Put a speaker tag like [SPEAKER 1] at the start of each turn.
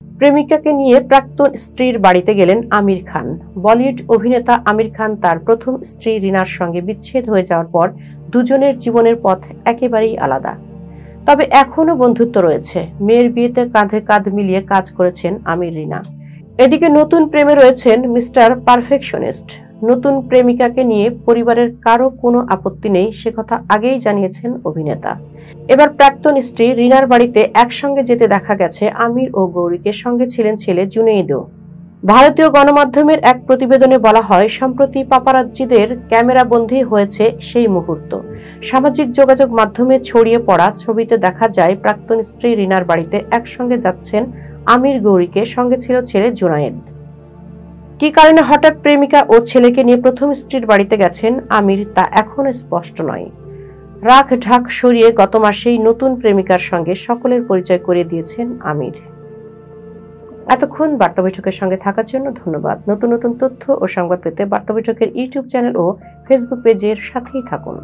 [SPEAKER 1] প্রেমিকাকে নিয়ে প্রাক্তন স্ত্রীর বাড়িতে গেলেন আমির খান। বলিউড অভিনেতা আমির খান তার প্রথম স্ত্রী রিনার সঙ্গে বিচ্ছেদ হয়ে যাওয়ার পর দুজনের জীবনের পথ একেবারেই আলাদা। তবে এখনো বন্ধুত্ব রয়েছে। মেয়ের বিয়েতে কাঁধে কাঁধ মিলিয়ে কাজ করেছেন আমির রিনা। এদিকে নতুন প্রেমে রয়েছেন মিস্টার পারফেকশনিস্ট। নতুন প্রেমিকাকে নিয়ে পরিবারের কারো কোনো আপত্তি নেই, সে কথা আগেই জানিয়েছেন অভিনেতা। এবার প্রাক্তন স্ত্রী রিনার বাড়িতে একসঙ্গে যেতে দেখা গেছে আমির ও গৌরীকে, সঙ্গে ছিলেন ছেলে জুনেইদও। ভারতীয় গণমাধ্যমের এক প্রতিবেদনে বলা হয়, সম্প্রতি পাপারাজ্জিদের ক্যামেরাবন্দী হয়েছে সেই মুহূর্ত। সামাজিক যোগাযোগ মাধ্যমে ছড়িয়ে পড়া ছবিতে দেখা যায় প্রাক্তন স্ত্রী রিনার বাড়িতে একসঙ্গে যাচ্ছেন আমির গৌরীকে, সঙ্গে ছিল ছেলে জুনায়েদ। কি কারণে হঠাৎ প্রেমিকা ও ছেলেকে নিয়ে প্রথম স্ত্রীর বাড়িতে গেছেন আমির তা এখনো স্পষ্ট নয়। রাগ ঢাক সরিয়ে গত মাসেই নতুন প্রেমিকার সঙ্গে সকলের পরিচয় করিয়ে দিয়েছেন আমির। এতক্ষণ বার্তা বৈঠকের সঙ্গে থাকার জন্য ধন্যবাদ। নতুন নতুন তথ্য ও সংবাদ পেতে বার্তা বৈঠকের ইউটিউব চ্যানেল ও ফেসবুক পেজের সাথেই থাকুন।